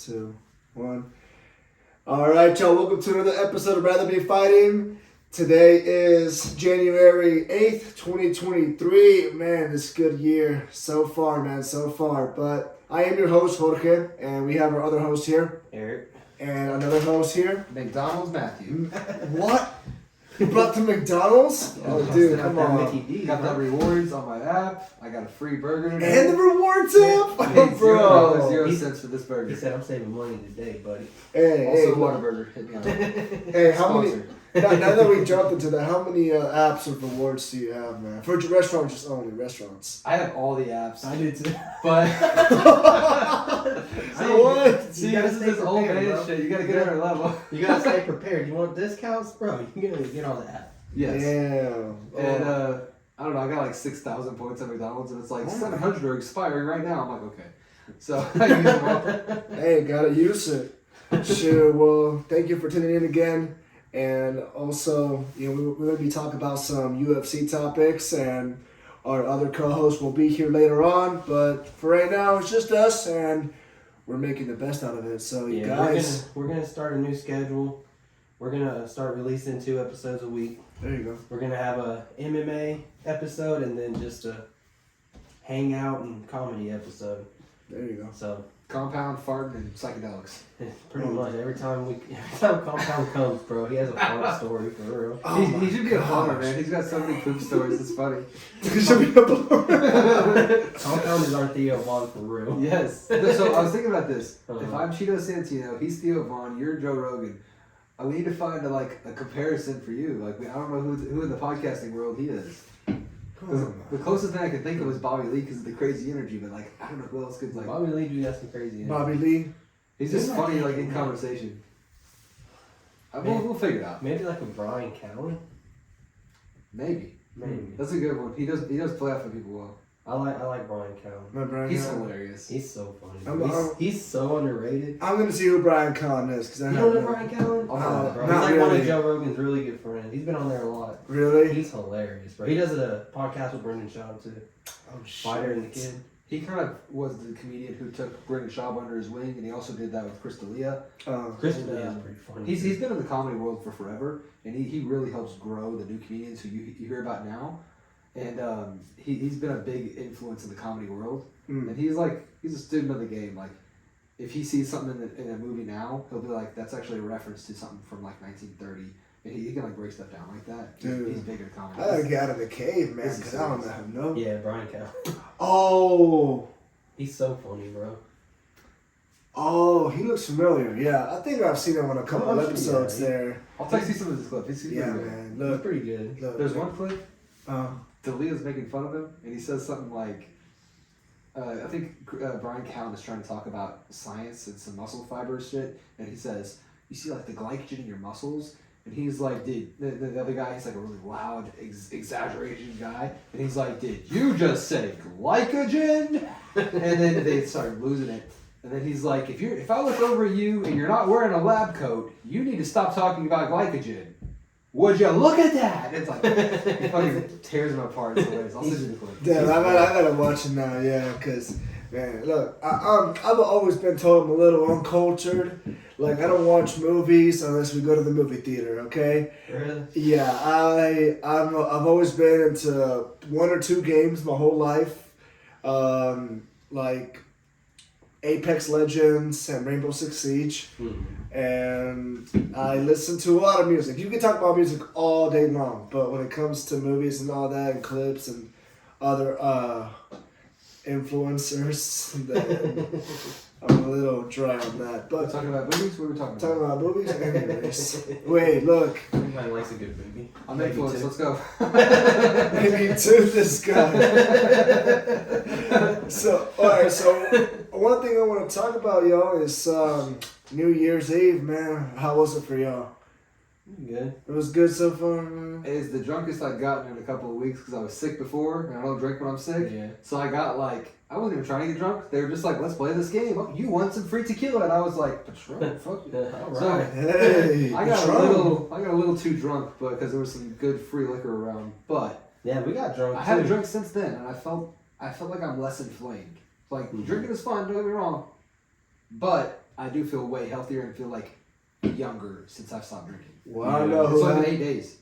2, 1. All right, y'all. Welcome to another episode of Rather Be Fighting. Today is January 8th, 2023. Man, this is a good year so far, man, so far. But I am your host, Jorge, and we have our other host here. Eric. And another host here. McDonald's Matthew. What? You brought to McDonald's? Oh, dude, come on. Got the rewards on my app. I got a free burger today. And the rewards app? Paid Bro. $0 cents for this burger. He said, I'm saving money today, buddy. Hey, Whataburger. Hit me up. Hey, how many... Now that we jumped into that, how many apps of rewards do you have, man? For restaurants, just only restaurants. I have all the apps. I do too. But... So what? See, this is this old man shit. You gotta get on our level. You gotta stay prepared. You want discounts? Bro, you gotta get on the app. Yes. Damn. And, I don't know, I got like 6,000 points at McDonald's, and it's like 700 are expiring right now. I'm like, okay. So, I use them all. Hey, gotta use it. Sure, well, thank you for tuning in again. And also, we're going to be talking about some UFC topics, and our other co-host will be here later on. But for right now, it's just us, and we're making the best out of it. So, you guys... We're gonna start a new schedule. We're going to start releasing 2 episodes a week. There you go. We're going to have a MMA episode and then just a hangout and comedy episode. There you go. So... Compound, farting, and psychedelics. Pretty much every time Compound comes, bro, he has a fart story for real. Oh he should be a plumber, man. He's got so many poop stories. It's funny. He should be a plumber. Compound is our Theo Vaughn for real. Yes. So I was thinking about this. Uh-huh. If I'm Cheeto Santino, he's Theo Vaughn, you're Joe Rogan. We need to find a comparison for you. Like I don't know who in the podcasting world he is. The closest thing I could think of was Bobby Lee because of the crazy energy, but I don't know who else could Bobby Lee do got some crazy energy. Bobby Lee. He's just funny in conversation. We'll figure it out. Maybe like a Brian Callen. Maybe. Maybe. That's a good one. He does play off of people well. I like Brian Callen. He's hilarious. He's so funny. He's so underrated. I'm going to see who Brian Callen is. Cause you don't know Brian Callen? Oh, bro. Not He's like really. one of Joe Rogan's really good friends. He's been on there a lot. Really? He's hilarious, bro. He does a podcast with Brendan Schaub too. Oh, shit. Fighter and the Kid. He kind of was the comedian who took Brendan Schaub under his wing, and he also did that with Chris D'Elia. Chris D'Elia is pretty funny. He's been in the comedy world for forever, and he really helps grow the new comedians who you hear about now. And he's been a big influence in the comedy world. And he's a student of the game. Like, if he sees something in a movie now, he'll be like, that's actually a reference to something from 1930. And he can break stuff down like that. Dude, he's big in comedy. I gotta get out of the cave, man, because I don't know. Yeah, Brian Callen. Oh. He's so funny, bro. Oh, he looks familiar. Yeah, I think I've seen him on a couple of episodes there. I'll text you some of his clips. He's Yeah, pretty good. man. He's Look, pretty good. look. There's one clip. Uh, D'Elia's making fun of him, and he says something like, I think Brian Callen is trying to talk about science and some muscle fiber shit, and he says, you see the glycogen in your muscles? And he's like, dude, the other guy, he's a really loud, exaggerated guy, and he's like, did you just say glycogen? And then they start losing it. And then he's like, if I look over at you and you're not wearing a lab coat, you need to stop talking about glycogen. Would you look at that? It's like, he fucking tears him apart. It's hilarious. I'll send you the clip. damn, I gotta watch him now, yeah, because, man, look, I've always been told I'm a little uncultured. Like, I don't watch movies unless we go to the movie theater, okay? Really? Yeah, I've always been into 1 or 2 games my whole life. Like Apex Legends and Rainbow Six Siege. And I listen to a lot of music. You can talk about music all day long, but when it comes to movies and all that and clips and other influencers, then I'm a little dry on that. We're But talking about movies? What are we talking about? talking about movies? Anyways. Wait, look. Everybody likes a good movie. I'm influenced. Let's go. Maybe to this guy. So, alright, so one thing I want to talk about, y'all, is New Year's Eve, man. How was it for y'all? Good. It was good so far, man. It's the drunkest I've gotten in a couple of weeks because I was sick before, and I don't drink when I'm sick. Yeah. So I got I wasn't even trying to get drunk. They were just like, let's play this game. Oh, you want some free tequila? And I was like, Patron, fuck you. All So, right. Hey, I got Patron. a little too drunk because there was some good free liquor around. But Yeah, we got drunk I too. haven't drunk since then, and I felt like I'm less inflamed. Like, drinking is fun, don't get me wrong. But I do feel way healthier and feel like younger since I've stopped drinking. Well, I know It's who only I- been 8 days.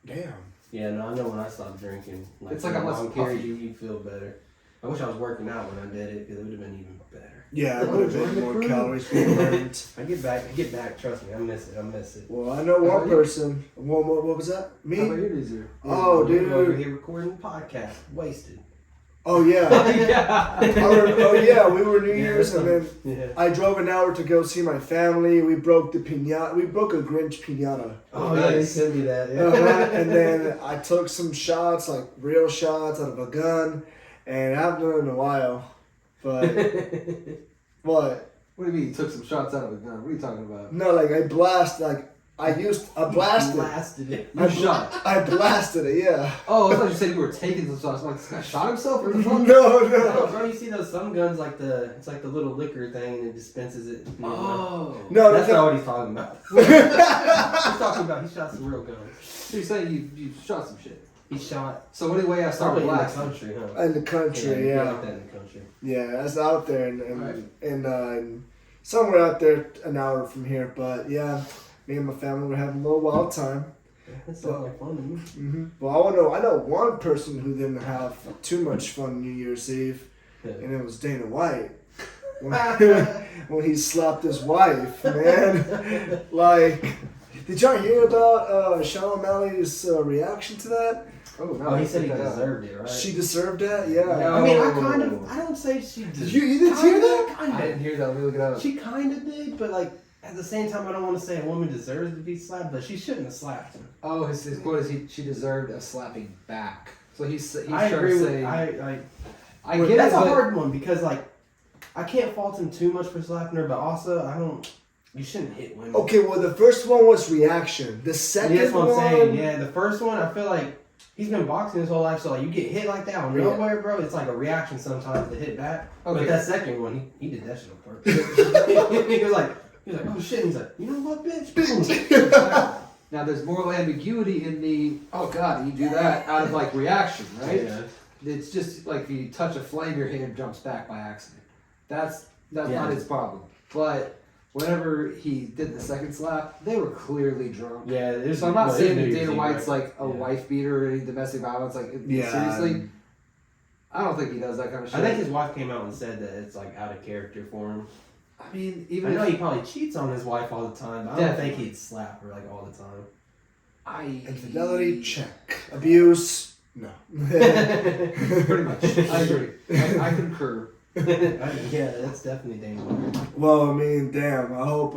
Damn. Yeah, no, I know when I stopped drinking. It's like I'm less long period, puffy. you feel better. I wish I was working out when I did it because it would have been even better. Yeah, I would have been more calories being burned. I get back. Trust me, I miss it. Well, I know one person. What was that? Me? How about you, Nizu? Oh, We're over dude. here recording podcast, wasted. Oh, yeah. yeah. We were New Year's, and then Yeah. I drove an hour to go see my family. We broke the piñata. We broke a Grinch piñata. Oh yeah, you sent me that. Yeah. And then I took some shots, like real shots out of a gun, and I haven't done it in a while. But what? What do you mean you took some shots out of a gun? What are you talking about? No, like I blasted Blasted it. You shot. I blasted it, yeah. Oh, I thought you said you were taking some shots. I'm like, this guy shot himself or the fuck? No. No, bro, you see those some guns it's like the little liquor thing and it dispenses it. You know, Oh. No, that's not what he's talking about. He's talking about he shot some real guns. So you're saying you shot some shit. He shot So anyway, I started probably in the blasting. country, huh? In the country, yeah. Like that in the country. Yeah, that's out there Right. and somewhere out there an hour from here. But yeah, me and my family were having a little wild time. That sounds like fun to me. Mm-hmm. Well, I know one person who didn't have too much fun New Year's Eve, and it was Dana White. When he slapped his wife, man. Like, did y'all hear about Sean O'Malley's reaction to that? Oh, no. Oh, he said he picked that up. deserved it, right? She deserved that, yeah. No. I mean, I don't say she did. You didn't hear that? Kind I didn't hear that. Let me look it up. She kind of did, but like at the same time, I don't want to say a woman deserves to be slapped, but she shouldn't have slapped him. Oh, his quote is she deserved a slapping back. So he's I trying agree to with. say. I get that's it, a but hard one because like I can't fault him too much for slapping her, but also I don't. You shouldn't hit women. Okay, well, the first one was reaction. The second Yeah, that's what I'm one, saying. Yeah, the first one, I feel like he's been boxing his whole life, so like you get hit like that out of Yeah. nowhere, bro. It's like a reaction sometimes to hit back. Okay. But that second one, he did that shit on purpose. he was like, oh shit. He's like, you know what, bitch? Boom. now there's moral ambiguity in the oh god, you do that out of like reaction, right? Yeah. It's just like if you touch a flame, your hand jumps back by accident. That's Yeah. not his problem. But whenever he did the second slap, they were clearly drunk. Yeah. There's, So I'm not well, saying there's that New Dana Year's White's Eve, like a Yeah. wife beater or any domestic violence. Like Yeah. seriously, I don't think he does that kind of shit. I think his wife came out and said that it's like out of character for him. I mean, I even know if he probably cheats on his wife all the time, but I don't think he'd slap her like all the time. infidelity, check. Abuse, no. pretty much. I agree. I concur. Yeah, that's definitely dangerous. Well, I mean, damn. I hope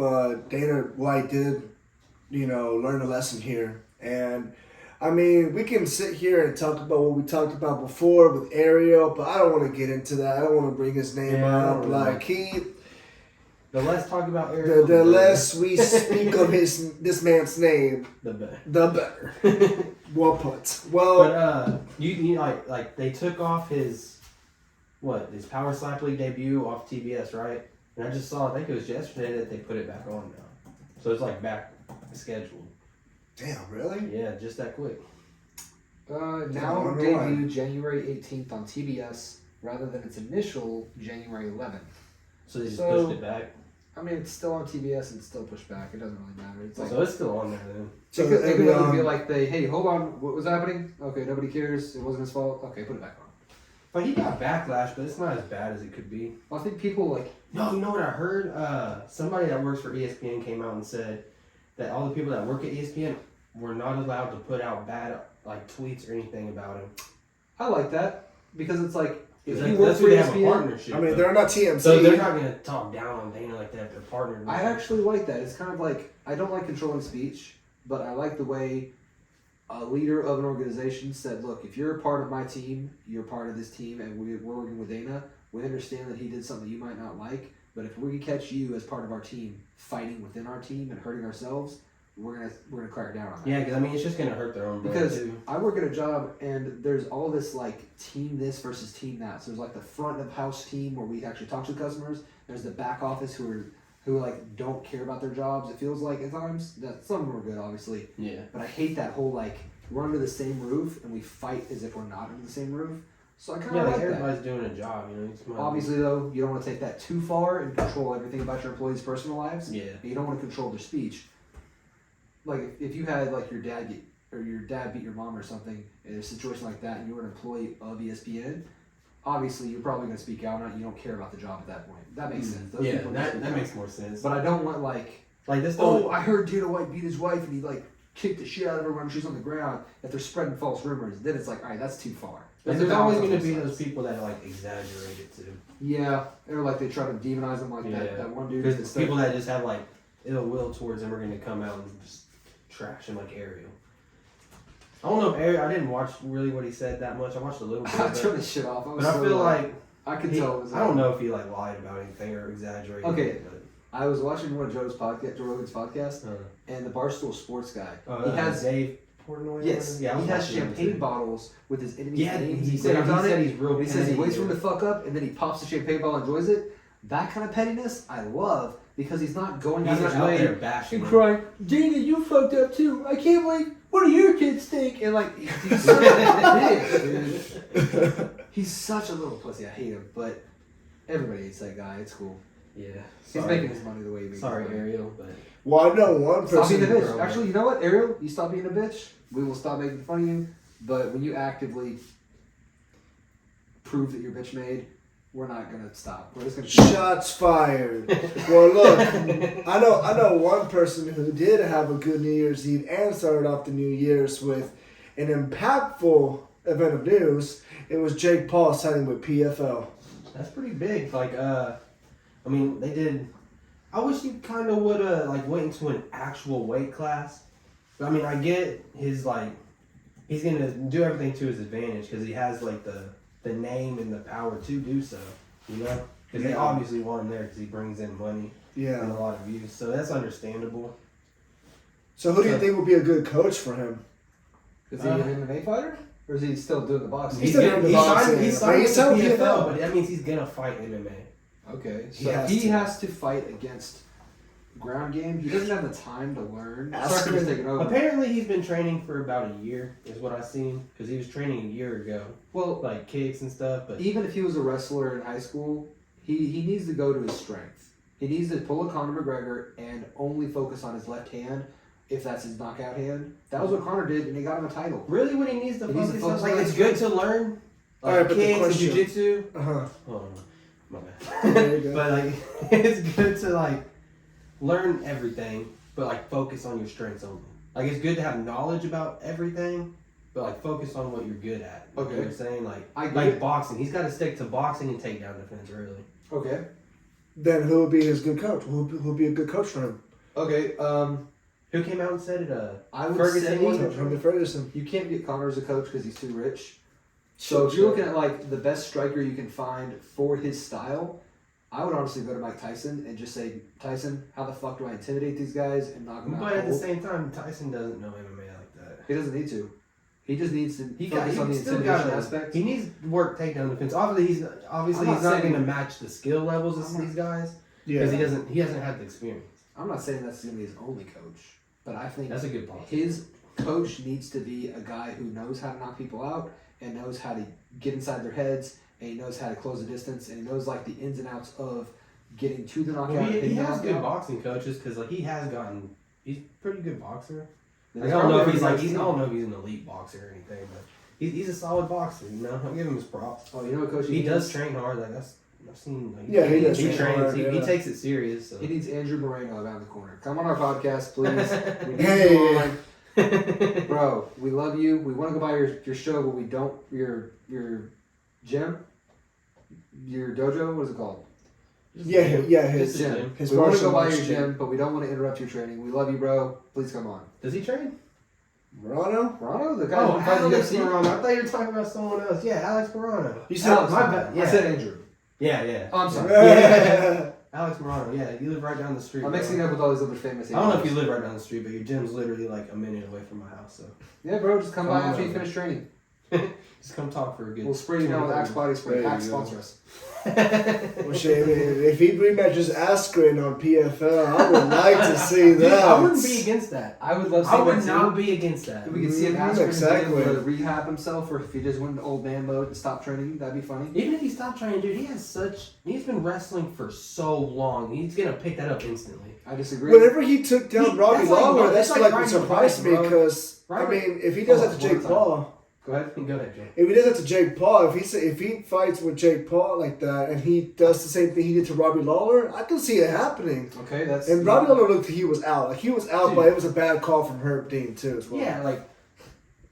Dana White did, learn a lesson here. And I mean, we can sit here and talk about what we talked about before with Ariel, but I don't want to get into that. I don't want to bring his name Yeah, up. I Like The less talk about Ariel, the less we speak of this man's name, the better. the better. Well put. Well, But you like they took off his Power Slap League debut off TBS, right? And I just saw, I think it was yesterday that they put it back on now. So it's like back scheduled. damn, really? Yeah, just that quick. Now wonder debut January 18th on TBS rather than its initial January 11th. So they just So- pushed it back. I mean, it's still on TBS and it's still pushed back. It doesn't really matter. It's like So it's still on there then. So it could it'll be literally on- be like hey, hold on, what was happening? Okay, nobody cares. It wasn't his fault. Okay, put it back on. But he got backlash, but it's not as bad as it could be. Well, I think people like No, you know what I heard? Somebody that works for ESPN came out and said that all the people that work at ESPN were not allowed to put out bad like tweets or anything about him. I like that because it's like if That's you work for who they have a ESPN, partnership. I mean, with. they're not TMZ. So they're not gonna talk down on Dana like that if they're partnered. with I him. actually like that. It's kind of like I don't like controlling speech, but I like the way a leader of an organization said, "Look, if you're a part of my team, you're part of this team, and we're working with Dana. We understand that he did something you might not like, but if we catch you as part of our team fighting within our team and hurting ourselves, we're gonna crack down on that." Yeah, because I mean it's just gonna hurt their own brand Because too. I work at a job and there's all this like team this versus team that. So there's like the front of house team where we actually talk to customers. There's the back office who like don't care about their jobs. It feels like at times that some of them are good, obviously, Yeah. but I hate that whole like we're under the same roof and we fight as if we're not under the same roof. So I kind of Yeah, like like that. everybody's doing a job, you know. You just might- Obviously, though, you don't want to take that too far and control everything about your employees' personal lives. Yeah. And you don't want to control their speech. Like if you had like your dad beat your mom or something in a situation like that, and you were an employee of ESPN, obviously you're probably going to speak out on it. You don't care about the job at that point. That makes sense. Those Yeah, people that makes more sense. But I don't want like this. oh, I heard Dana White beat his wife and he like kicked the shit out of her when she's on the ground. If they're spreading false rumors, then it's like, all right, that's too far. There's always going to be those people that like exaggerate it too. Yeah, or like they try to demonize them, like that one dude. Because people that just have like ill will towards him are going to come out and just trash him like Ariel. I don't know if Ariel. I didn't watch really what he said that much. I watched a little bit. I turned this shit off. But I feel like I could tell. It was I don't know if he like lied about anything or exaggerated. Okay. But I was watching one of Joe Rogan's podcast, and the Barstool Sports guy. He has Dave Portnoy. Yes, yeah. He has champagne bottles with his enemy's names. He said he's real. He says he waits for him to fuck up, and then he pops the champagne bottle and enjoys it. That kind of pettiness, I love, because he's not going out He's of his not out way there bashing and him. crying, Dana, you fucked up too. I can't believe. What do your kids think? And like, he's such a bitch, dude. He's such a little pussy. I hate him, but everybody hates that guy. It's cool. Yeah. He's making his money the way he makes Sorry, his money. Ariel, but Well, I know one Stop being a person. bitch. Actually, you know what, Ariel? You stop being a bitch. We will stop making fun of you. But when you actively prove that you're bitch made, we're not gonna stop. We're just gonna keep Shots fired. Well, look, I know one person who did have a good New Year's Eve and started off the New Year's with an impactful event of news. It was Jake Paul signing with PFL. that's pretty big. Like, I mean, they did. I wish you kind of would have like went into an actual weight class. I mean, I get his like, he's gonna do everything to his advantage because he has like the name and the power to do so. You know, because they obviously want him there because he brings in money and a lot of views. So that's understandable. So who do you think would be a good coach for him? Is he an MMA fighter? Or is he still doing the boxing? He's still doing the boxing. He's signed He's with signed the PFL, PFL. but that means he's gonna fight MMA. Okay. He So has he to. has to fight against ground game. He doesn't have the time to learn. Ask Sorry for him. taking over. Apparently, he's been training for about a year, is what I've seen, because he was training a year ago, Well, like kicks and stuff. But even if he was a wrestler in high school, he needs to go to his strength. He needs to pull a Conor McGregor and only focus on his left hand, if that's his knockout hand. That was what Conor did, and he got him a title. really, what he needs to He needs to focus on, focus like, on it's his good to learn, All right, like but the kicks and question- jiu-jitsu. Uh-huh. Oh, my There bad. you go. But like, it's good to like learn everything, but like focus on your strengths only. Like, it's good to have knowledge about everything, but like focus on what you're good at. Like Okay. you were saying, like I get like it. boxing. He's got to stick to boxing and takedown defense, really. Okay. Then who would be his good coach? Who would be a good coach for him? Okay. Who came out and said it? I would Ferguson say wasn't Herman Ferguson. you can't get Conor as a coach because he's too rich. So if you're looking at like the best striker you can find for his style, I would honestly go to Mike Tyson and just say, Tyson, how the fuck do I intimidate these guys and knock them out But at the cold? same time, Tyson doesn't know MMA like that. He doesn't need to. He just needs to He focus on the still intimidation got aspect. He needs to work takedown defense. Obviously, he's I'm not not going saying- to match the skill levels of these guys because he hasn't had the experience. I'm not saying that's going to be his only coach, but I think That's a good point. his coach needs to be a guy who knows how to knock people out and knows how to get inside their heads and he knows how to close the distance and he knows like the ins and outs of getting to the knockout. Well, he hitting the has good knockout. boxing coaches because like he's a pretty good boxer. Then Like, it's I don't know if probably he's like everybody's I team. don't know if he's an elite boxer or anything, but he's a solid boxer. You know, I'll give him his props. Oh, you know what coach He needs? does train hard. Like I've seen. Like, Yeah, he does He train trains. hard, He yeah. takes it serious. So. He needs Andrew Moreno around the corner. Come on our podcast, please. We need Hey. you on. Bro, we love you. We want to go by your show, but we don't. Your gym, your dojo. What is it called? His His gym. his We want to martial go by arts your gym. gym, but we don't want to interrupt your training. We love you, bro. Please come on. Does he train? Morano? Morano, the guy who fights in Alex UFC. Morano. I thought you were talking about someone else. Yeah, Alex Morano. You said Alex, my bad. I Yeah. said Andrew. Yeah. Oh, I'm sorry. Yeah. Alex Morano. Yeah, you live right down the street. I'm bro. mixing up with all these other famous. I don't know if you Asians. live right down the street, but your gym's literally like a minute away from my house. So Yeah, bro, just come Come by on after you over. finish training. Just come talk for a good. We'll spray you down with Axe body spray. There Axe you go. sponsor us. Well, shit, I mean, if he rematches Askren on PFL, I would like to see that. I wouldn't be against that. I would love to see I would that not too. be against that. If we could see if Mhm, Askren exactly. is able to rehab himself, or if he just went into old man mode and stopped training, that'd be funny. Even if he stopped training, dude, he's been wrestling for so long. He's gonna pick that up instantly. I disagree. Whenever he took down Robbie that's like- Lawler, that's that's like like what riding a surprised bike, me bro. because I Right. mean, if he does that to One Jake time. Paul, Go ahead. Go ahead, Joe. if he does that to Jake Paul, if he fights with Jake Paul like that, and he does the same thing he did to Robbie Lawler, I can see it happening. Okay, that's. And Robbie Lawler looked like he was out. Like he was out, Dude. but it was a bad call from Herb Dean too as well. Yeah, like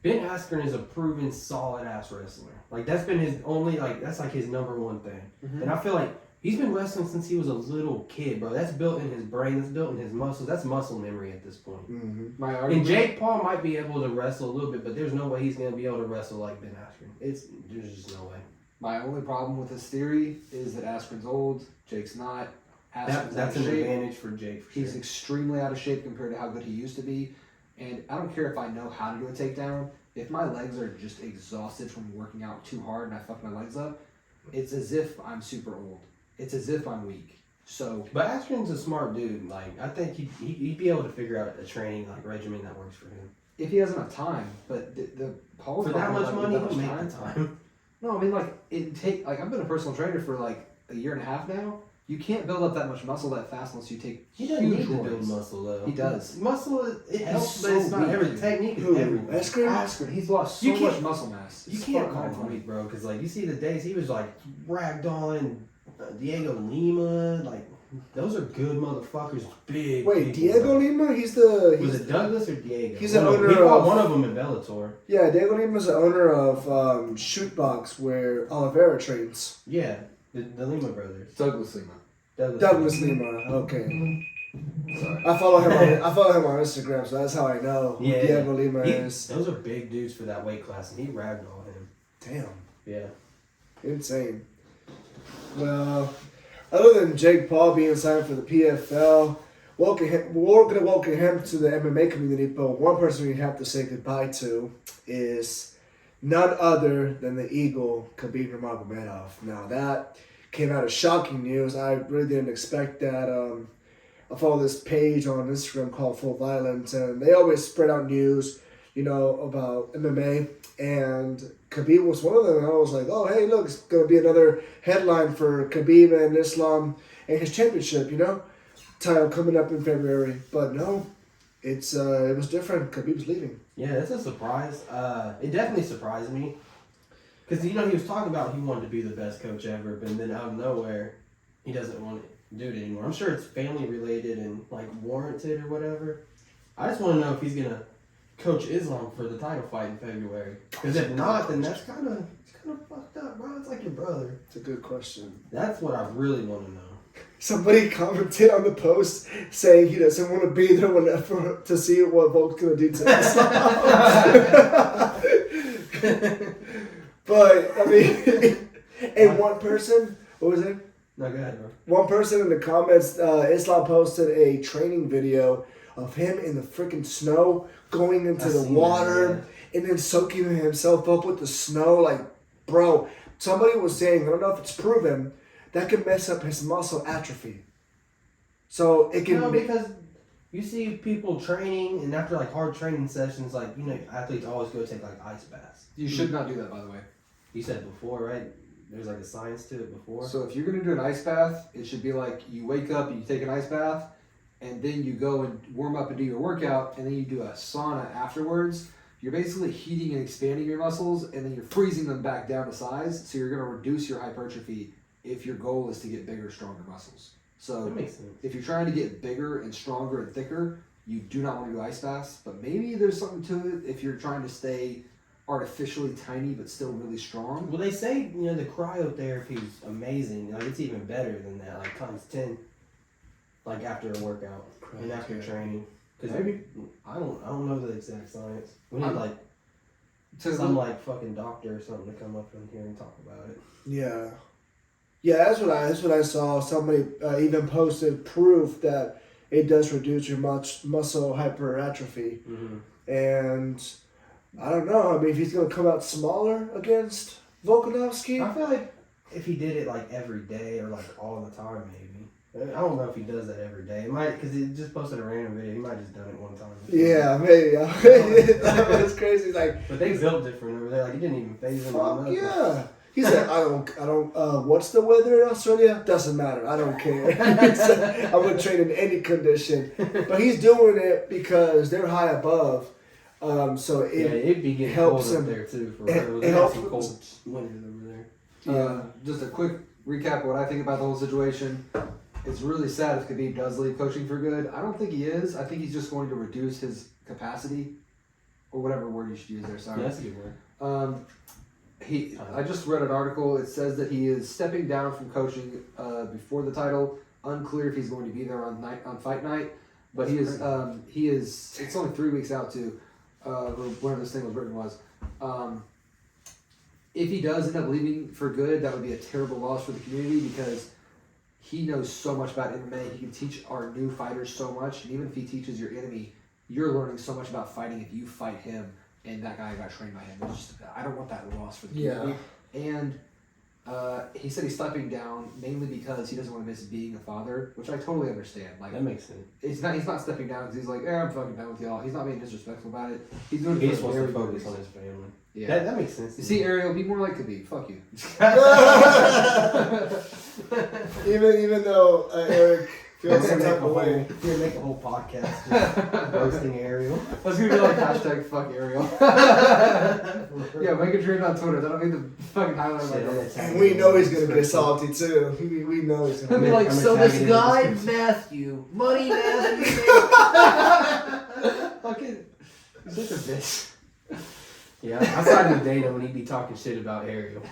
Ben Askren is a proven solid ass wrestler. Like that's been his only that's like his number one thing. Mhm. And I feel like he's been wrestling since he was a little kid, bro. That's built in his brain. That's built in his muscles. That's muscle memory at this point. Mm-hmm. My And argument. Jake Paul might be able to wrestle a little bit, but there's no way he's gonna be able to wrestle like Ben Askren. There's just no way. My only problem with this theory is that Askren's old, Jake's not. Askren's That's out an of shape. advantage for Jake. For He's sure. extremely out of shape compared to how good he used to be. And I don't care if I know how to do a takedown. If my legs are just exhausted from working out too hard and I fuck my legs up, it's as if I'm super old. It's as if I'm weak. So But Askren's a smart dude. Like I think he'd be able to figure out a training regimen that works for him. if he has enough time, but the Paul's For not that gonna much let money, that he'll much make the time. No, I mean I've been a personal trainer for like a year and a half now. You can't build up that much muscle that fast unless you take He doesn't huge need to build roids. muscle though. He does. Muscle it helps, so but it's not weak, everything. dude. Technique is Who? everything. Askren? Askren, he's lost so You can't- much muscle mass. You It's can't fucking call him funny. weak, bro, because you see the days he was ragdolling Diego Lima, those are good motherfuckers. Big. Wait, people. Diego Lima? He's the Was it Douglas or Diego? He's the One of- owner he fought of- one of them in Bellator. yeah. Diego Lima's the owner of Shootbox, where Oliveira trains. Yeah, the Lima brothers. Douglas Lima. Douglas Lima. Okay. Sorry. I follow him on Instagram, so that's how I know who Yeah. Diego Lima He- is. those are big dudes for that weight class, and he ragdolled him. Damn. Yeah. Insane. Well, other than Jake Paul being signed for the PFL, we're going to welcome him to the MMA community, but one person we have to say goodbye to is none other than the Eagle, Khabib Nurmagomedov. Now, that came out as shocking news. I really didn't expect that. I follow this page on Instagram called Full Violence, and they always spread out news, about MMA, and Khabib was one of them, and I was like, oh, hey, look, it's going to be another headline for Khabib and Islam and his championship, title coming up in February. But no, it was different. Khabib's leaving. Yeah, that's a surprise. It definitely surprised me. Because, he was talking about he wanted to be the best coach ever, but then out of nowhere, he doesn't want to do it anymore. I'm sure it's family related and, warranted or whatever. I just want to know if he's going to coach Islam for the title fight in February. Because if not, then that's kind of fucked up, bro. It's like your brother. It's a good question. That's what I really want to know. Somebody commented on the post saying he doesn't want to be there to see what Volk's going to do to Islam. But, I mean, and one person, what was it? No, go ahead, bro. One person in the comments, Islam posted a training video of him in the freaking snow, going into I the seen water, that, and then soaking himself up with the snow. Bro, somebody was saying, I don't know if it's proven, that can mess up his muscle atrophy. So it can... No, because you see people training, and after hard training sessions, athletes always go take ice baths. You should not do that, by the way. You said before, right? There's a science to it before. So if you're going to do an ice bath, it should be you wake up, you take an ice bath, and then you go and warm up and do your workout, and then you do a sauna afterwards. You're basically heating and expanding your muscles, and then you're freezing them back down to size, so you're going to reduce your hypertrophy if your goal is to get bigger, stronger muscles. So That makes sense. if you're trying to get bigger and stronger and thicker, you do not want to do ice baths, but maybe there's something to it if you're trying to stay artificially tiny but still really strong. Well, they say, the cryotherapy is amazing. It's even better than that, times 10. After a workout and after training. Because Maybe. I don't know the exact science. We need To some fucking doctor or something to come up in here and talk about it. Yeah. Yeah, that's what I saw. Somebody even posted proof that it does reduce your muscle hypertrophy. Mm-hmm. And I don't know. I mean, if he's going to come out smaller against Volkanovski. I feel like if he did it like every day or like all the time, maybe. I don't know if he does that every day. It might, because he just posted a random video. He might just done it one time. Yeah, maybe. That was crazy. Like, but they built different over there. Like, it didn't even phase him. Fuck yeah. He said, I don't, what's the weather in Australia? Doesn't matter. I don't care. He said, I would train in any condition. But he's doing it because they're high above. So it'd be getting helps cold him. up there too. For real. It helps some cold winters over Yeah, just a quick recap of what I think about the whole situation. It's really sad if Khabib does leave coaching for good. I don't think he is. I think he's just going to reduce his capacity, or whatever word you should use there. Sorry. Yeah, that's a good word. I just read an article. It says that he is stepping down from coaching before the title. Unclear if he's going to be there on fight night, but he is. It's only 3 weeks out too. Or whatever this thing was written was. If he does end up leaving for good, that would be a terrible loss for the community because he knows so much about MMA. He can teach our new fighters so much. And even if he teaches your enemy, you're learning so much about fighting if you fight him and that guy got trained by him. It's just, I don't want that loss for the community. Yeah. And he said he's stepping down mainly because he doesn't want to miss being a father, which I totally understand. Like, that makes sense. He's not stepping down because he's like, I'm fucking done with y'all. He's not being disrespectful about it. He's doing it He for just wants to very focus good on reason. his family. Yeah, that makes sense. You see, Ariel, be more like Khabib. Fuck you. even though Eric feels some type of way. We're gonna make a whole podcast just roasting Ariel. That's gonna be like hashtag fuck Ariel. Yeah, make a trend on Twitter. That'll be the fucking highlight of my day. And we know he's gonna get salty too. We know he's gonna He'll be like, so this guy Matthew, Money Matthew. Fucking, he's such a bitch. Yeah, I sided with Dana when he'd be talking shit about Ariel.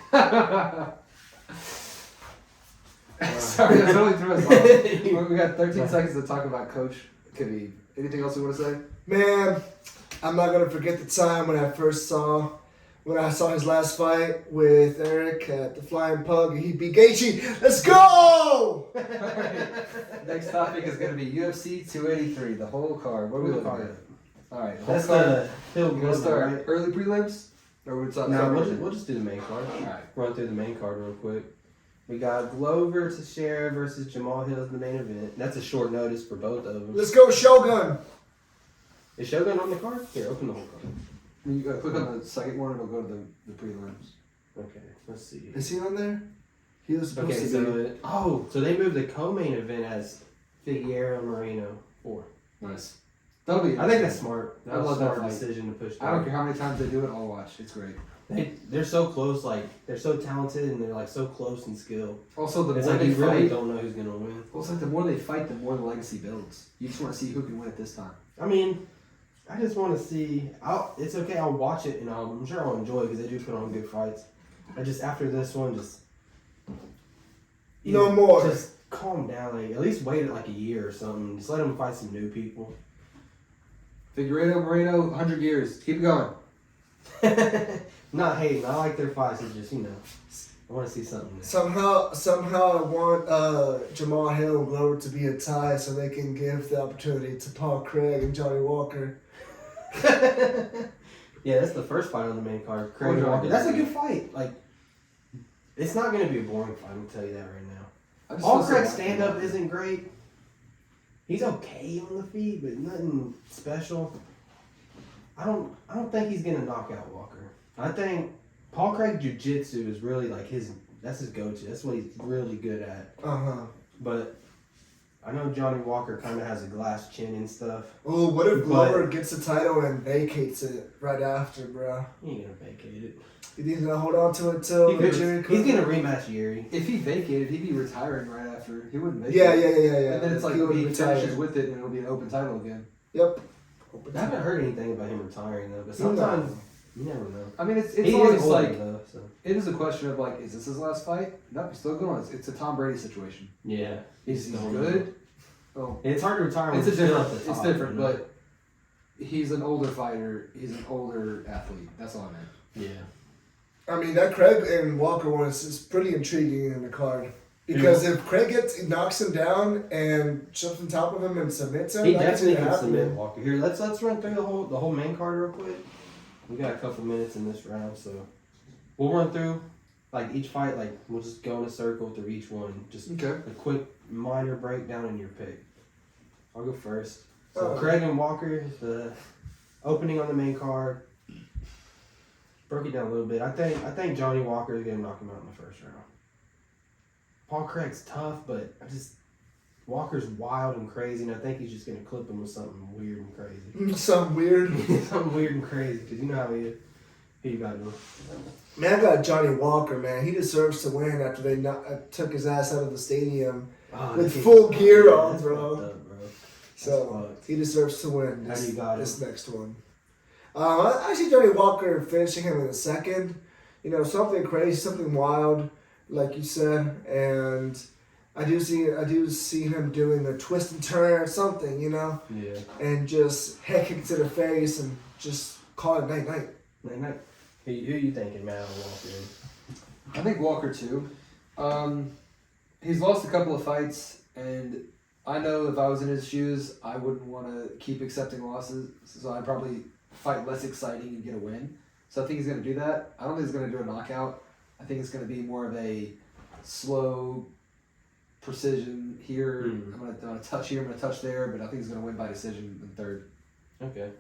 Sorry, that's only threw us off. We got 13 seconds to talk about Coach Khabib. Anything else you want to say? Man, I'm not gonna forget the time when I saw his last fight with Eric at the Flying Pug and he beat Gaethje. Let's go! Next topic is gonna be UFC 283, the whole card. What are we looking at? All right, the whole That's card. the Hill You want to start right? early prelims, or what's up? No, we'll just do the main card. All right. Run through the main card real quick. We got Glover Teixeira versus Jamal Hill as the main event. That's a short notice for both of them. Let's go, Shogun! Is Shogun on the card? Here, open the whole card. You click on the second one, and it'll go to the prelims. Okay, let's see. Is he on there? He was supposed Okay, to be. so they moved the co-main event as Figueroa Moreno 4. Nice. That'll be. I think that's smart. I That was love a that smart fight. decision to push. I don't care how many times they do it. I'll watch. It's great. They're so close. Like they're so talented and they're like so close in skill. Also, the It's more like they you really fight, don't know who's gonna win. well, it's like the more they fight, the more the legacy builds. You just want to see who can win it this time. I mean, I just want to see. It's okay. I'll watch it and I'm sure I'll enjoy it because they do put on good fights. I just after this one, No more. Just calm down. Like at least wait like a year or something. Just let them fight some new people. Figueroa Moreno, 100 years. Keep it going. Not hating. I like their fights. It's just I want to see something new. Somehow I want Jamal Hill and Glover to be a tie so they can give the opportunity to Paul Craig and Johnny Walker. Yeah, that's the first fight on the main card. Craig Oh, Walker. That's a good fight. Like, it's not going to be a boring fight. I'm tell you that right now. I just Paul feel so Craig's lucky. stand up isn't great. He's okay on the feet, but nothing special. I don't think he's gonna knock out Walker. I think Paul Craig jiu-jitsu is really like that's his go-to. That's what he's really good at. But I know Johnny Walker kind of has a glass chin and stuff. Oh, what if Glover gets the title and vacates it right after, bro? He ain't gonna vacate it. You think he's gonna hold on to it till He's gonna rematch Yuri. If he vacated, he'd be retiring right after. He wouldn't vacate. Yeah. And then it's like He would he retire. finishes with it, and it'll be an open title again. Yep. I haven't heard anything about him retiring though. But sometimes you never know. I mean, it's He always is older, like though, so. it is a question of like, is this his last fight? Nope, he's still going. It's a Tom Brady situation. Yeah, He's still good. Oh, It's hard to retire. When it's a you're still different. at the It's top, different, you know? but he's an older fighter. He's an older athlete. That's all I meant. Yeah. I mean, that Craig and Walker one is pretty intriguing in the card. Because if Craig knocks him down and jumps on top of him and submits him, He that definitely can can happen. submit Walker. Here, let's run through the whole main card real quick. We got a couple minutes in this round, so we'll run through like each fight. Like we'll just go in a circle through each one. Just a quick minor breakdown in your pick. I'll go first. So Craig and Walker, the opening on the main card. Broke it down a little bit. I think Johnny Walker is gonna knock him out in the first round. Paul Craig's tough, but Walker's wild and crazy, and I think he's just gonna clip him with something weird and crazy. Something weird. Something weird and crazy, because you know how he is. Who you got him? Man, I got Johnny Walker, man. He deserves to win after they took his ass out of the stadium with full gear on, bro. Up, bro. So he deserves to win this next one. I see Johnny Walker finishing him in the second. You know, something crazy, something wild, like you said, and I do see him doing a twist and turn or something, you know? Yeah. And just head kick to the face and just call it night. Night. Who you thinking, man, Walker? I think Walker too. He's lost a couple of fights, and I know if I was in his shoes, I wouldn't want to keep accepting losses, so I'd probably fight less exciting and get a win. So I think he's going to do that. I don't think he's going to do a knockout. I think it's going to be more of a slow precision here. I'm going to touch here, I'm going to touch there, but I think he's going to win by decision in third. Okay.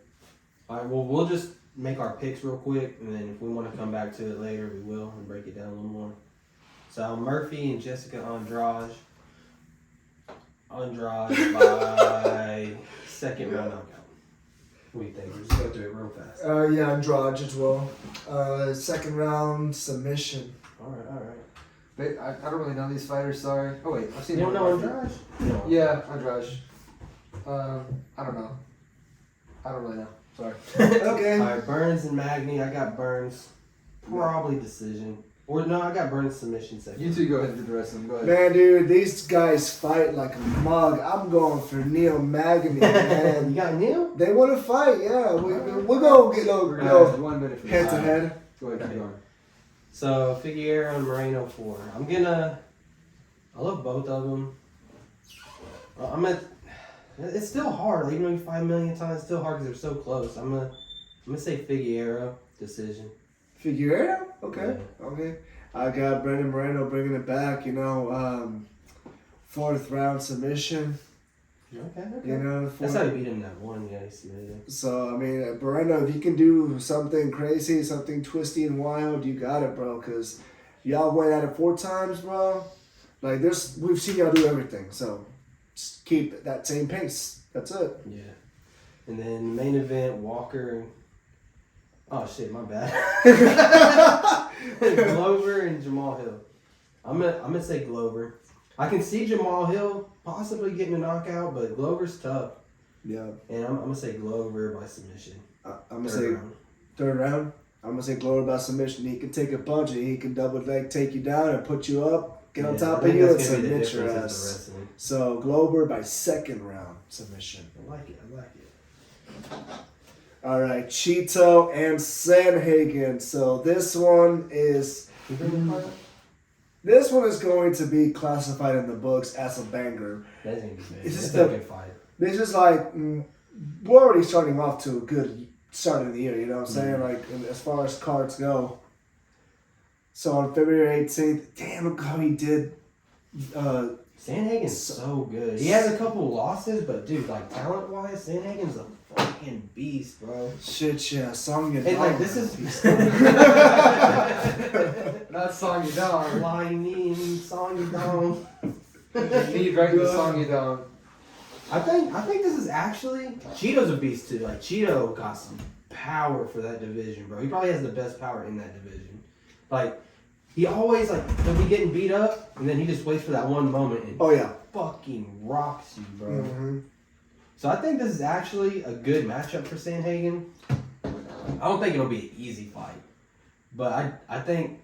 All right, well, we'll just make our picks real quick, and then if we want to come back to it later, we will, and break it down a little more. So Murphy and Jessica Andrade. Andrade by second round knockout. What do you think? We'll just go through it real fast. Yeah, Andrade as well. Second round submission. All right. But I don't really know these fighters, sorry. Oh, wait. I've seen You don't know Andrade? No. Yeah, Andrade. I don't know. I don't really know. Sorry. Okay. All right, Burns and Magny. I got Burns. Probably decision. Or no, I got Burns submission second. You two go ahead and do the rest of them. Go ahead. Man, dude, these guys fight like a mug. I'm going for Neil Magny, man. You got Neil? They want to fight, yeah. We're going to get We're going to have 1 minute for head to head. Go ahead, keep going. So, Figueroa and Moreno 4. I love both of them. It's still hard. Even though you fight a million times, it's still hard because they're so close. I'm gonna say Figueroa decision. Figueroa? Okay. Yeah. Okay. I got Brandon Moreno bringing it back, you know, fourth round submission. Okay. You know, that's how you beat him that one, yeah, he submitted. So, I mean, Moreno, if you can do something crazy, something twisty and wild, you got it, bro, because y'all went at it 4 times, bro. Like, we've seen y'all do everything, so just keep that same pace. That's it. Yeah. And then main event, Walker. Oh shit, my bad. Glover and Jamal Hill. I'm gonna say Glover. I can see Jamal Hill possibly getting a knockout, but Glover's tough. Yeah. And I'm gonna say Glover by submission. I'm gonna say third round. I'm gonna say Glover by submission. He can take a punch and he can double leg take you down and put you up, get on top of you and submit your ass. So Glover by second round submission. I like it. All right, Cheeto and Sanhagen. So this one is going to be classified in the books as a banger. That's gonna be big. This is a good fight. This is like we're already starting off to a good start of the year. You know what I'm saying? Like as far as cards go. So on February 18th, damn, look how he did. Sanhagen's so good. He has a couple losses, but dude, like talent wise, Sanhagen's a fucking beast, bro. Shit, yeah, Song Yadong. And like this is not Song Yadong. Lightning, Song Yadong. Need right to Song Yadong. I think this is actually Cheeto's a beast too. Like Cheeto got some power for that division, bro. He probably has the best power in that division. Like he always like he'll be getting beat up, and then he just waits for that one moment and fucking rocks you, bro. Mm-hmm. So I think this is actually a good matchup for Sanhagen. I don't think it'll be an easy fight, but I think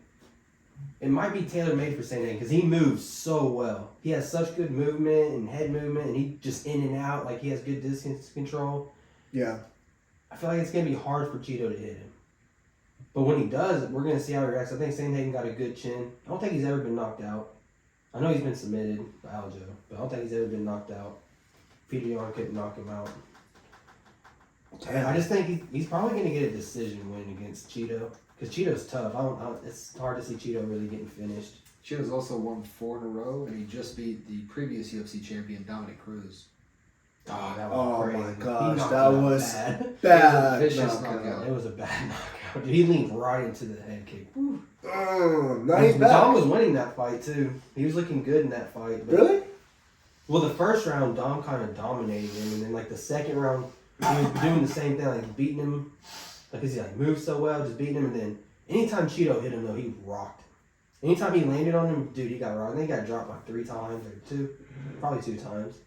it might be tailor-made for Sanhagen because he moves so well. He has such good movement and head movement, and he just in and out, like he has good distance control. Yeah. I feel like it's going to be hard for Cheeto to hit him. But when he does, we're going to see how he reacts. I think Sanhagen got a good chin. I don't think he's ever been knocked out. I know he's been submitted by Aljo, but I don't think he's ever been knocked out. Peter Yarn couldn't knock him out. I just think he's probably going to get a decision win against Cheeto. Because Cheeto's tough. It's hard to see Cheeto really getting finished. Cheeto's also won 4 in a row, and he just beat the previous UFC champion, Dominic Cruz. Oh, that was crazy. My gosh, that was bad. Vicious knockout. It was a bad knockout. Dude, he leaned right into the head kick. Now he's back. Dom was winning that fight, too. He was looking good in that fight. Really? Well, the first round, Dom kind of dominated him, and then like the second round, he was doing the same thing, like beating him, because he like moved so well, just beating him, and then anytime Cheeto hit him though, he rocked. Anytime he landed on him, dude, he got rocked. And then he got dropped like 3 times or 2, probably 2 times.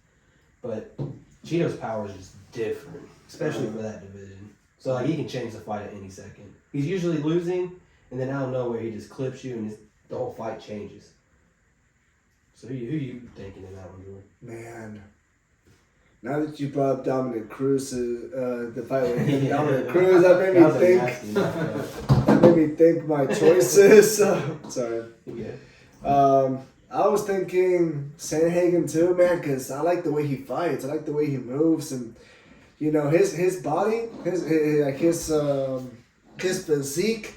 But Cheeto's power is just different, especially for that division. So like he can change the fight at any second. He's usually losing, and then out of nowhere he just clips you, and the whole fight changes. So who you thinking in that one, Jordan? Man, now that you brought up Dominic Cruz, the fight with Dominic Cruz, that made me think my choices. Sorry. Yeah. I was thinking Sandhagen too, man, because I like the way he fights. I like the way he moves, and you know his body, his physique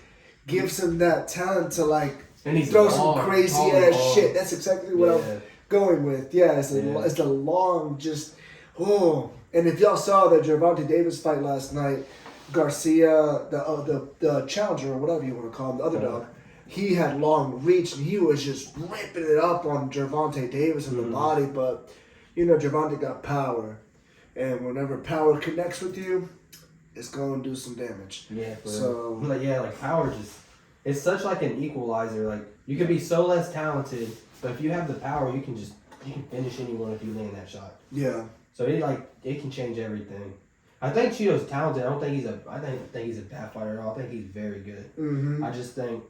gives him that talent to like. And he's throw long, some crazy ass shit. That's exactly what I'm going with. Yeah, it's the long, just And if y'all saw the Gervonta Davis fight last night, Garcia, the challenger or whatever you want to call him, the underdog, he had long reach and he was just ripping it up on Gervonta Davis in the body. But you know, Gervonta got power, and whenever power connects with you, it's going to do some damage. Yeah. So like power just. It's such like an equalizer. Like you could be so less talented, but if you have the power, you can finish anyone if you land that shot. Yeah. So it can change everything. I think Cheeto's talented. I think he's a bad fighter at all. I think he's very good. Mm-hmm. I just think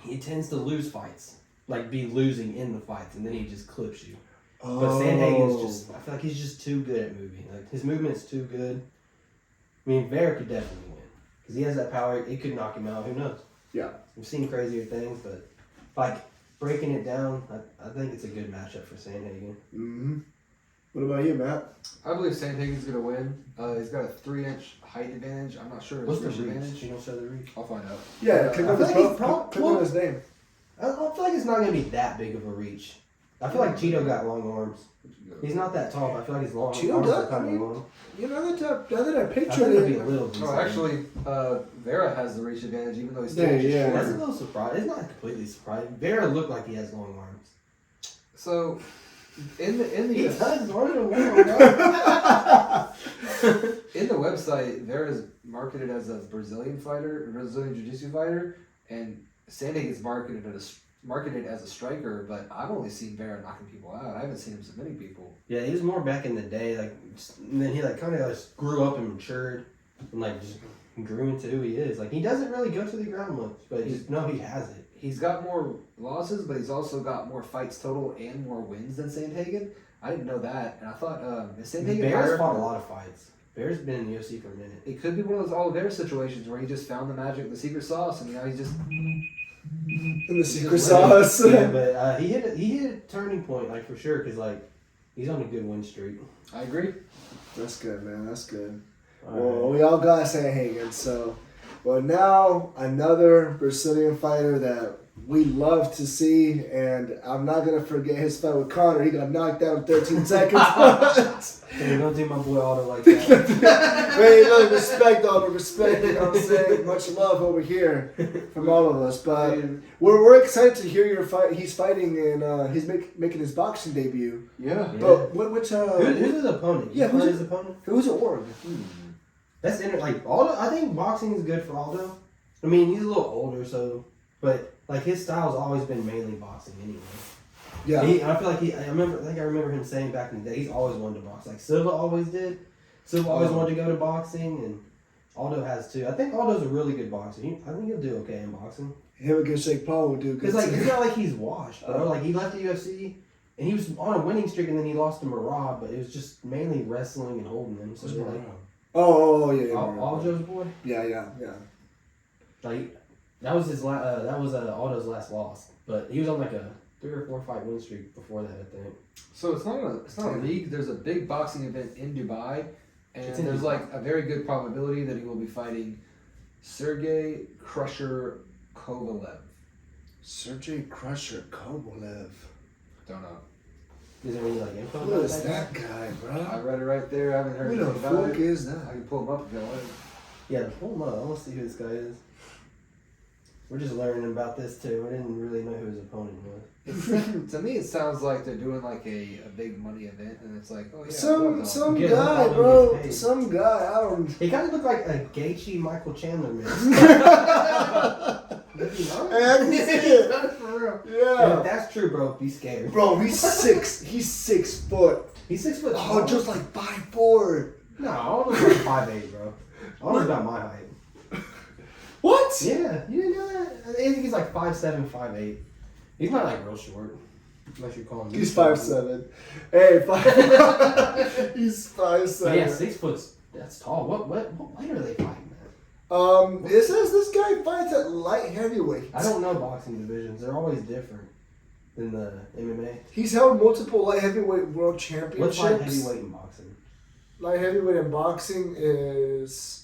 he tends to lose fights, like be losing in the fights, and then he just clips you. Oh. But Sandhagen's I feel like he's just too good at moving. Like his movement's too good. I mean, Vera could definitely win because he has that power. It could knock him out. Who knows? Yeah. We've seen crazier things, but like breaking it down, I think it's a good matchup for Sandhagen. Mm-hmm. What about you, Matt? I believe Sandhagen's going to win. He's got a 3-inch height advantage. I'm not sure What's the reach reach? advantage. You don't show the reach. I'll find out. Yeah, click on his name. I feel like it's not going to be that big of a reach. I feel like Cheeto got long arms. He's not that tall, but I feel like his long Cheeto arms does? are kind of long. You know, now that I I picture think it'd be it. a little decent. Oh, actually, Vera has the reach advantage, even though he's Yeah, 2 inches yeah. shorter. That's a little surprising. It's not completely surprising. Vera looked like he has long arms. So, in the He in does. Longer than the website, Vera's marketed as a Brazilian Jiu-Jitsu fighter, and Sandhagen's marketed as a striker. But I've only seen Vera knocking people out. I haven't seen him submitting people. Yeah, he was more back in the day, like, and then he like kind of like grew up and matured, and like just grew into who he is. Like he doesn't really go to the ground much, but he has it. He's got more losses, but he's also got more fights total and more wins than Sandhagen. I didn't know that, and I thought Sandhagen. Bear's fought a lot of fights. Bear's been in the UFC for a minute. It could be one of those Oliveira situations where he just found the magic, the secret sauce, and he's just In the secret sauce. Yeah, but he hit a turning point, like for sure, because like he's on a good win streak. I agree. That's good, man. That's good. All Well, we all got Sandhagen, so. Well, now another Brazilian fighter that we love to see, and I'm not going to forget his fight with Conor. He got knocked out in 13 seconds. Hey, don't do my boy Otto like that. Hey, look, respect, all the respect, you know what I'm saying? Much love over here from all of us. But we're excited to hear your fight. He's fighting, and he's making his boxing debut. Yeah. But which... Who's his opponent? Yeah, who's his opponent? Who's it, Org? That's like Aldo. I think boxing is good for Aldo. I mean, he's a little older, so but like his style's always been mainly boxing anyway. Yeah. I feel like I remember him saying back in the day he's always wanted to box. Like Silva always did. Silva always wanted to go to boxing, and Aldo has too. I think Aldo's a really good boxer. I think he'll do okay in boxing. Him against Jake Paul would do good. Because like it's not like he's washed, bro. Like he left the UFC. And he was on a winning streak, and then he lost to Marab, but it was just mainly wrestling and holding him. So like, yeah. Aldo's boy. Yeah. Like that was his Aldo's last loss, but he was on like a 3 or 4 fight win streak before that, I think. So it's not a league. There's a big boxing event in Dubai, And there's like a very good probability that he will be fighting Sergey Crusher Kovalev. Sergey Crusher Kovalev. Don't know. Is there any like info Who about is that guy, I bro? read it right there. I haven't heard Who the anything about fuck it. is I that? can pull him up if you want. Yeah, pull him up. I want to see who this guy is. We're just learning about this too. We didn't really know who his opponent was. To me, it sounds like they're doing like a big money event, and it's like, oh yeah, Some Get guy, him, bro. get paid. Some guy. I don't. He kind of looked like a Gaethje Michael Chandler mix. Does he not? I can see it. For real. And Yeah. if that's true, bro, be scared. Bro, he's 6. He's 6 foot. He's 6 foot. Oh, just like 5'4". No, Aldo's like 5'8", bro. Aldo's about my height. What? Yeah, you didn't know that? I think he's like 5'7", 5'8". He's not like real short. Unless you're calling me. He's 5'7". Hey, 5. He's 5'7". But yeah, 6 foot. That's tall. What weight are they fighting at? It says this guy fights at light heavyweight. I don't know boxing divisions. They're always different than the MMA. He's held multiple light heavyweight world What's championships. light heavyweight in boxing? Light heavyweight in boxing is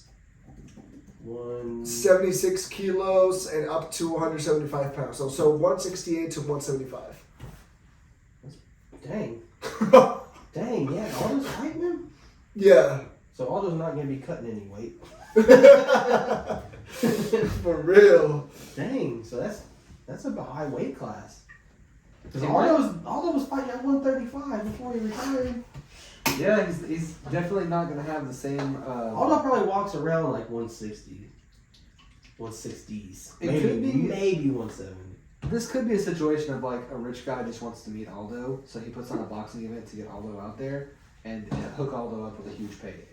76 kilos and up to 175 pounds. So 168 to 175. Dang. Dang, yeah. Aldo's fighting him? Yeah. So Aldo's not going to be cutting any weight. For real. Dang, so that's a high weight class. Because He Aldo was fighting at 135 before he retired. Yeah, he's definitely not gonna have the same. Aldo probably walks around like 160, 160s. It Maybe, could be. maybe 170. This could be a situation of like a rich guy just wants to meet Aldo, so he puts on a boxing event to get Aldo out there and hook Aldo up with a huge payday.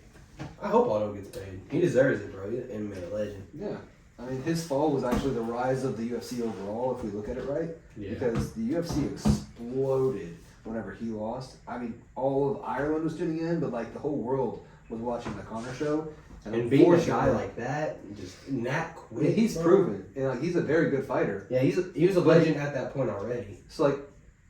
I hope Aldo gets paid. He deserves it, bro. He's an MMA legend. Yeah. I mean, his fall was actually the rise of the UFC overall, if we look at it right. Yeah. Because the UFC exploded whenever he lost. I mean, all of Ireland was tuning in, but like the whole world was watching the Conor show. And being a guy unfortunately- like that, just not I quick. mean, he's bro. proven, and like he's a very good fighter. Yeah, he was a legend at that point already. So like,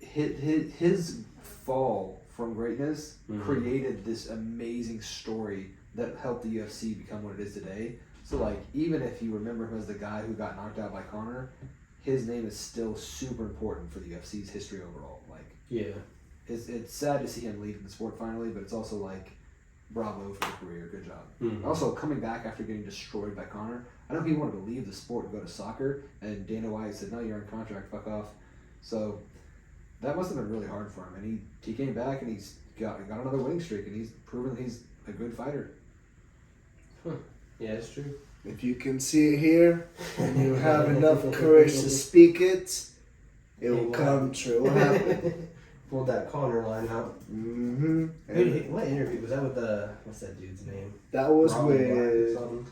his fall from greatness Mhm. created this amazing story that helped the UFC become what it is today. So like, even if you remember him as the guy who got knocked out by Conor, his name is still super important for the UFC's history overall. Like, Yeah. it's sad to see him leaving the sport finally, but it's also like, bravo for the career, good job. Mhm. Also, coming back after getting destroyed by Conor, I know he wanted to leave the sport and go to soccer, and Dana White said, no, you're on contract, fuck off. So that must have been really hard for him, and he came back and he's got another winning streak, and he's proven that he's a good fighter. Yeah, it's true. If you can see it here and you have enough courage to speak it, it will come true. It will happen. Pulled that Conor line out. Mm-hmm. What interview was that with what's that dude's name? That was Robin Black or with. something?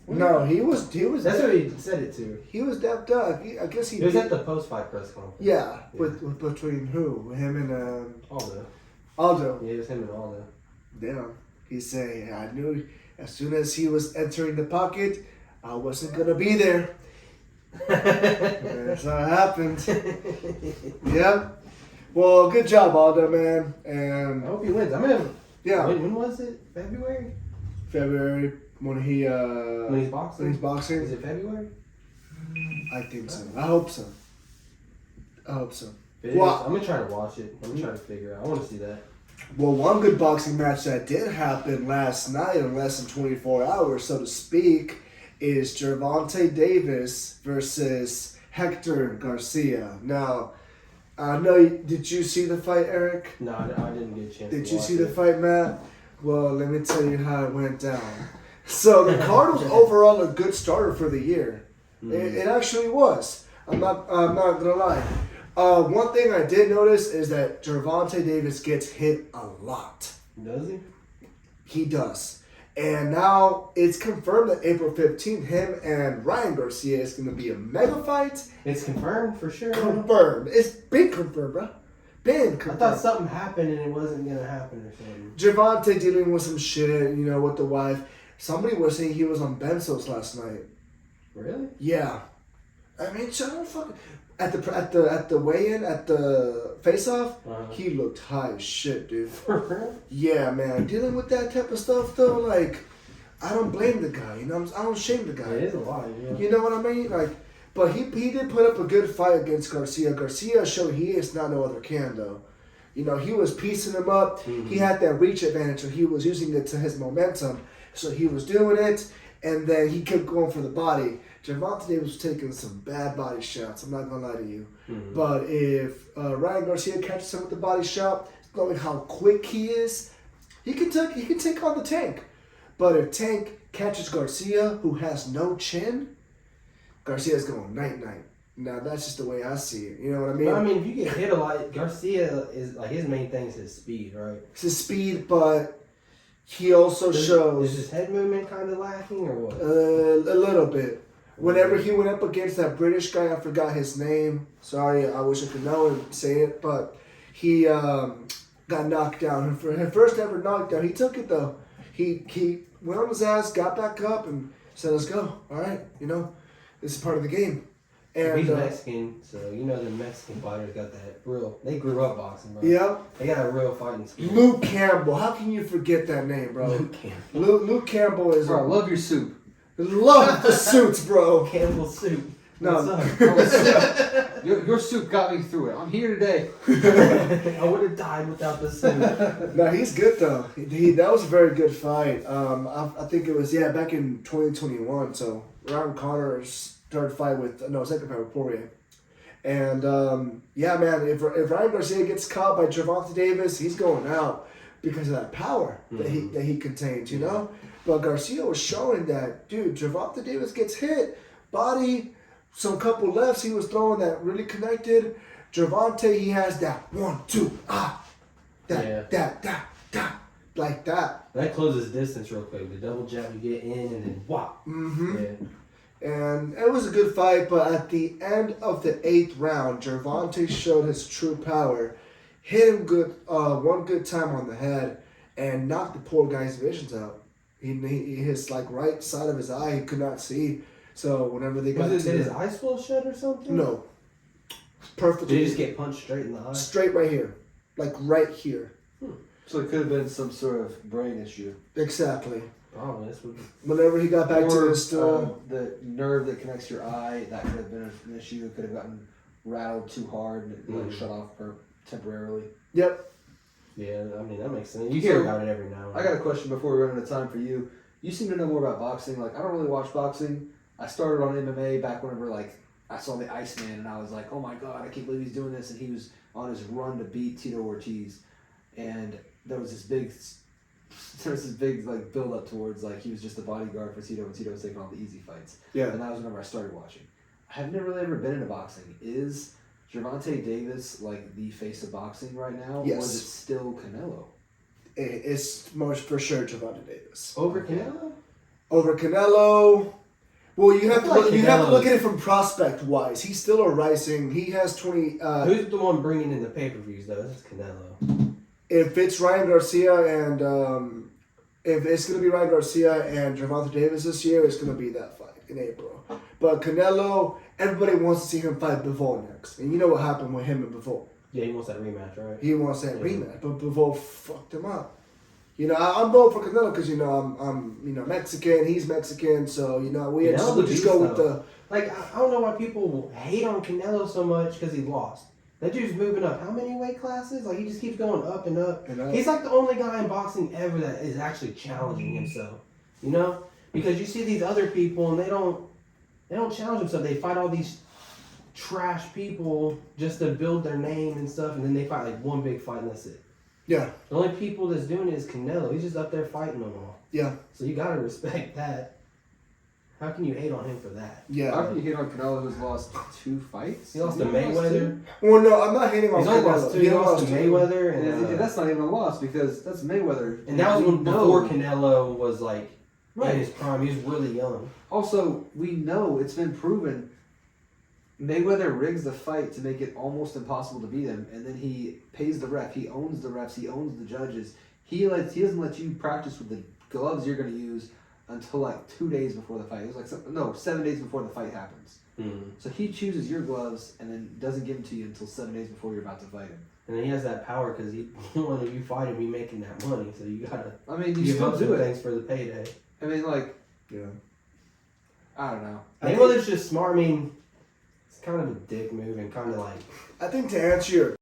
No, he was. That's what he said it to. He was dapped up. I guess he. It was did- at the post-fight press conference. Yeah, with between who? Him and Aldo. Aldo. Yeah, it was him and Aldo. Damn. He's saying, I knew as soon as he was entering the pocket, I wasn't gonna be there. That's how it happened. Yep. Well, good job, Aldo, man. I And hope he wins. I mean, yeah, when was it? February? February when he When he's boxing? when he's boxing. Is it February? I think so. I hope so. I hope so. It Well- is. I'm gonna try to watch it. I'm gonna try to figure out. I want to see that. Well, one good boxing match that did happen last night in less than 24 hours, so to speak, is Gervonta Davis versus Hector Garcia. Now, I know. Did you see the fight, Eric? No, I didn't get a chance. Did to you watch see the it. fight, Matt? Well, let me tell you how it went down. So the card was overall a good starter for the year. It actually was. I'm not gonna lie. One thing I did notice is that Gervonta Davis gets hit a lot. Does he? He does. And now it's confirmed that April 15th, him and Ryan Garcia is going to be a mega fight. It's confirmed for sure. Confirmed. It's been confirmed, bro. Been I confirmed. thought something happened and it wasn't gonna happen or something. Gervonta dealing with some shit, with the wife. Somebody was saying he was on benzos last night. Really? Yeah. I mean, shut up, fuck. At the weigh-in, at the face-off, he looked high as shit, dude. Yeah, man. Dealing with that type of stuff, though, like, I don't blame the guy. You know, I don't shame the guy. It is a lot, yeah. You know what I mean? Like, but he did put up a good fight against Garcia. Garcia showed he is not no other can, though. You know, he was piecing him up. Mm-hmm. He had that reach advantage, so he was using it to his momentum. So he was doing it, and then he kept going for the body. Gervonta Davis was taking some bad body shots. I'm not gonna lie to you. Mm-hmm. But if Ryan Garcia catches him with the body shot, knowing how quick he is, he can take on the Tank. But if Tank catches Garcia, who has no chin, Garcia's going night-night. Now, that's just the way I see it. You know what I mean? But, I mean, if you get hit a lot, Garcia is, like, his main thing is his speed, right? It's his speed, but he also shows... Is his head movement kind of lacking, or what? A little bit. Whenever he went up against that British guy, I forgot his name. Sorry, I wish I could know and say it, but he got knocked down. And for his first ever knockdown, he took it, though. He went on his ass, got back up, and said, let's go. All right, you know, this is part of the game. And he's Mexican, so you know the Mexican fighters got that real. They grew up boxing, bro. Yep. They got a real fighting skill. Luke Campbell. How can you forget that name, bro? Luke Campbell. Luke Campbell is. Bro, love your soup. Love the suits, bro. Campbell soup. No. Your soup got me through it. I'm here today. I would have died without the soup. No, he's good though. That was a very good fight. I think it was back in 2021. So Ryan Connor's third fight second fight with Poirier. And man, if Ryan Garcia gets caught by Gervonta Davis, he's going out because of that power that he contains. You know. But Garcia was showing that, dude, Gervonta Davis gets hit, body, some couple lefts he was throwing that really connected. Gervonta, he has that 1, 2, like that. That closes distance real quick. The double jab, you get in and then whop. Mm-hmm. Yeah. And it was a good fight, but at the end of the 8th round, Gervonta showed his true power, hit him one good time on the head, and knocked the poor guy's visions out. His right side of his eye he could not see. So whenever they got did his eyes full shut or something? No. Perfectly. Did he just get punched straight in the eye? Straight right here. Like right here. So it could have been some sort of brain issue. Exactly. Oh, this would. Whenever he got back to his stool. The nerve that connects your eye, that could have been an issue. It could have gotten rattled too hard and it shut off temporarily. Yep. Yeah, I mean, that makes sense. You hear about it every now and then. I got a question before we run out of time for you. You seem to know more about boxing. Like, I don't really watch boxing. I started on MMA back whenever, I saw the Iceman, and I was like, oh my God, I can't believe he's doing this. And he was on his run to beat Tito Ortiz. And there was this big, build up towards, he was just a bodyguard for Tito, and Tito was taking all the easy fights. Yeah. And that was whenever I started watching. I've never really ever been into boxing. Is Gervonta Davis the face of boxing right now? Yes. Or is it still Canelo? It's most for sure Gervonta Davis. Over Canelo? Over Canelo. Well, you have to look at it from prospect wise. He's still a rising. He has 20. Who's the one bringing in the pay per views though? This is Canelo. If it's Ryan Garcia and if it's gonna be Ryan Garcia and Gervonta Davis this year, it's gonna be that fight in April. But Canelo, everybody wants to see him fight Bivol next, and you know what happened with him and Bivol. Yeah, he wants that rematch, right? He wants that rematch, but Bivol fucked him up. You know, I'm voting for Canelo because I'm Mexican. He's Mexican, so we just go with the. I don't know why people hate on Canelo so much because he lost. That dude's moving up. How many weight classes? He just keeps going up and up. He's the only guy in boxing ever that is actually challenging himself. You know, because you see these other people and they don't challenge themselves. They fight all these trash people just to build their name and stuff, and then they fight one big fight and that's it. Yeah. The only people that's doing it is Canelo. He's just up there fighting them all. Yeah. So you gotta respect that. How can you hate on him for that? Yeah. How can you hate on Canelo who's lost 2 fights? He lost to Mayweather. Well, no, I'm not hating on Canelo. Canelo. He lost to Mayweather. And that's not even a loss because that's Mayweather. And that was before Canelo was in his prime. He was really young. Also, we know it's been proven Mayweather rigs the fight to make it almost impossible to beat him, and then he pays the ref. He owns the refs. He owns the judges. He doesn't let you practice with the gloves you're going to use. until like 2 days before the fight. It was like 7 days before the fight happens. Mm-hmm. So he chooses your gloves and then doesn't give them to you until 7 days before you're about to fight him. And then he has that power because when you fight him, you making that money. So you gotta. I mean, you give still up do some it. things for the payday. I mean, like, Yeah. I don't know. Mayweather's just smart. I mean, it's kind of a dick move and kind of like. I think to answer your